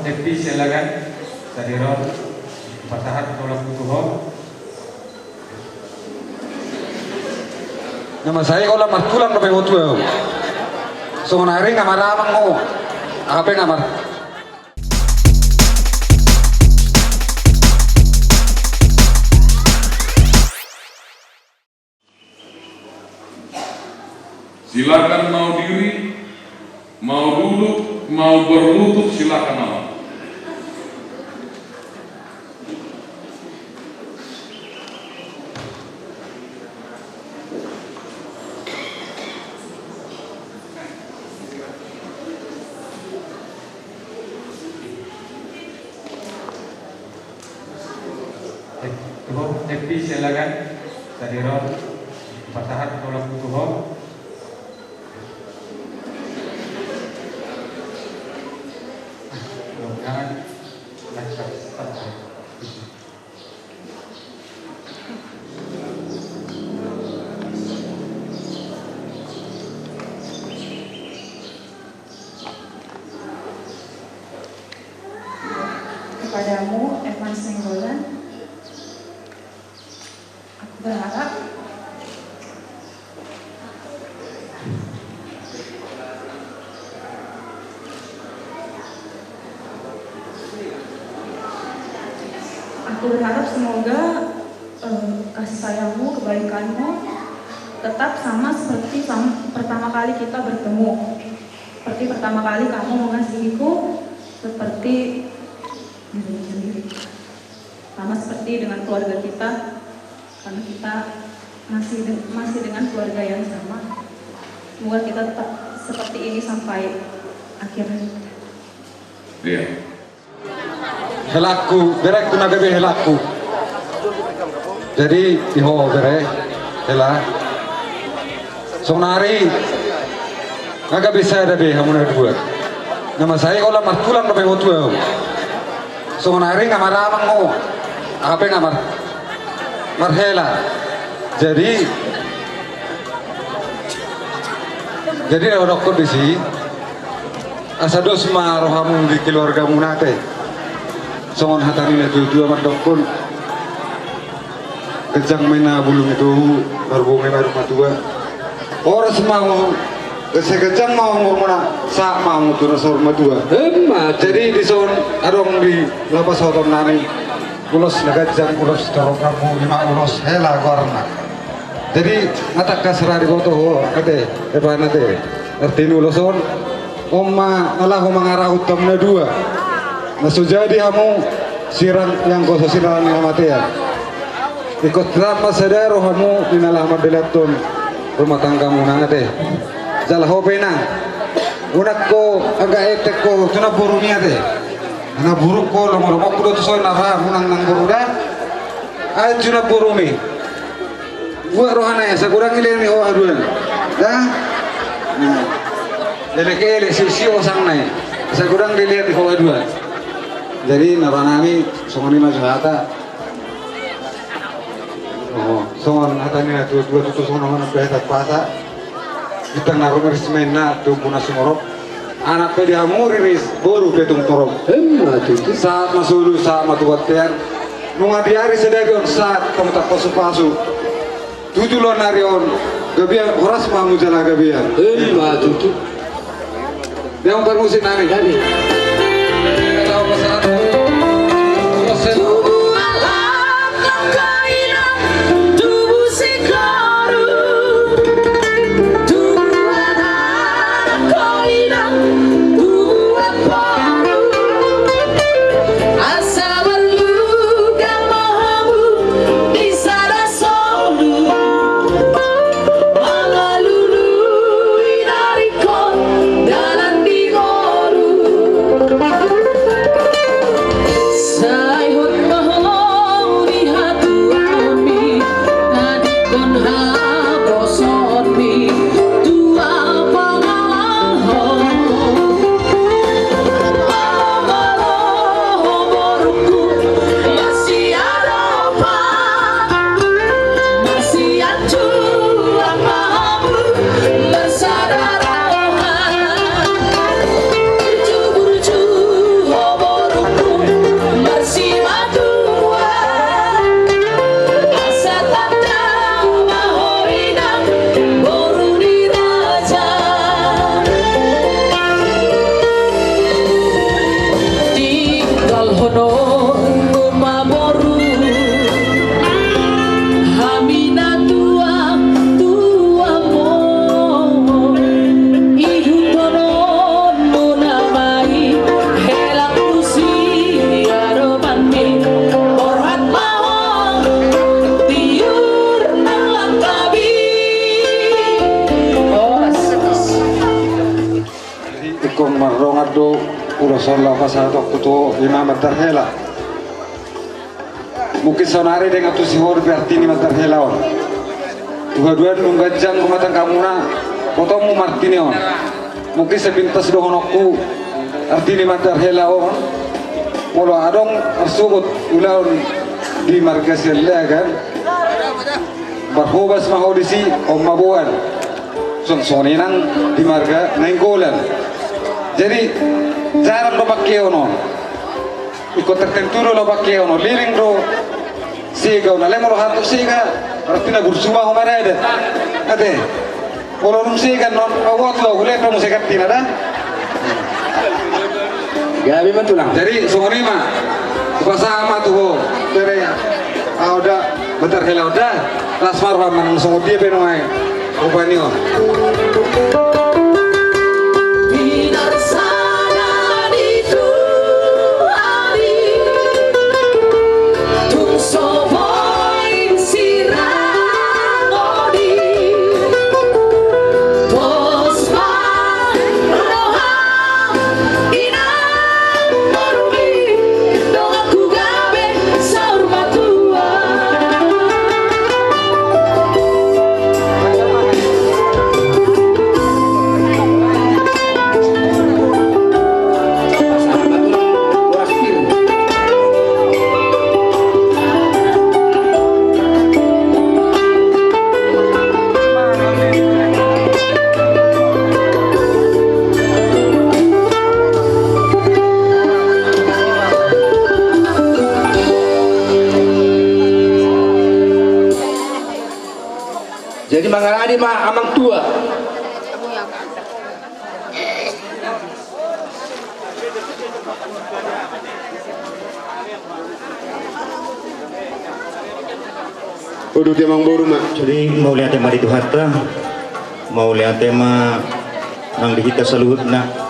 Happy silakan. Sadiron Fatahat tolak butuh. Nama saya kalau martulan sampai waktu itu. Sebenarnya nggak marah mau. Apa nggak marah? Silakan mau diri, mau duduk, mau berlutut silakan Allah. Happy silakan. Sadiron Fatahat tolak butuh. Kepadamu, Evan Senggolan, aku berharap semoga kasih sayangmu, kebaikanmu tetap sama seperti pertama kali kita bertemu. Seperti pertama kali kamu mengasihiku, seperti dirimu sendiri. Sama seperti dengan keluarga kita, karena kita masih dengan keluarga yang sama. Semoga kita tetap seperti ini sampai akhir. Iya. Helaku, berek tu naga helaku. Jadi iho berek, hela. Sonari, naga bisa ada be, kamu nak dua. Nama saya kalau martulan sampai waktu itu. Sonari nggak marah mau. Apa nggak marah? Marhela. Jadi ada kondisi asados marohamu di keluarga munate. Songon hatani na dua mandokun kejang mena bulung itu berbunga baru matua orang semau kejang mau ngurmana sa mau tu nasor matua jadi di son adong di lapas hotom nani ulos nagajang ulos torong kamu lima ulos hela warna jadi ngatak kasra di foto kate depan nate artin uloson omma ngalah mangarah utam na dua. Maksud jadi kamu sirang yang kau sirang yang mati ya. Ikut drama sedero kamu inalah mabelatun rumah tanggamu nangate. Jalah hopena. Unak ko agak etek ko tuna burungnya teh. Anak burung ko lomor kudo tu soal nara munang nang buruda. Ay tuna burumi. Gua rohana ya sekurang ini ni hoa dua. Dah. Nah. Jadi sisi osang nai. Sekurang dilihat di hoa dua. Jadi naranami songon ini hata songon hatanya dua songon mana behat pasa kita naruh resmena tu puna sumorok anak pediamur ini baru betung torok saat masuk saat matuatian nunga diari sedagion saat kamu tak pasu tujuh lo narion gabian horas mamu jalan gabian tujuh yang bermusik nari jadi ulo sola pasal waktu tu imam terhela. Mungkin sonari dengan tu si hor berarti ni terhela on. Dua-dua nunggajang kumatang kamu na, potong martini on. Mungkin sepintas dohonokku artini terhela on. Mula adong arsubut ulah di marga sila kan. Berhubas mahodisi om mabuan. Soninang di marga nenggolan. Jadi jarang lo pakai ono. Ikut tertentu lo pakai ono. Liring lo siga ono. Lemo lo hantu siga. Berarti na bersumah umar ada. Ade. Kalau nung siga non awat lo. Kuliah nung siga tina dah. Gabi matulang. Jadi sungguh mah sama tuh. Dari udah bentar hela udah. Lasmar paman sungguh dia penoi. Rupanya. Jadi mangarani mah amang tua. Udah dia mang baru mak. Jadi mau lihat tema di Tuharta, mau lihat tema nang dihita saluhut na.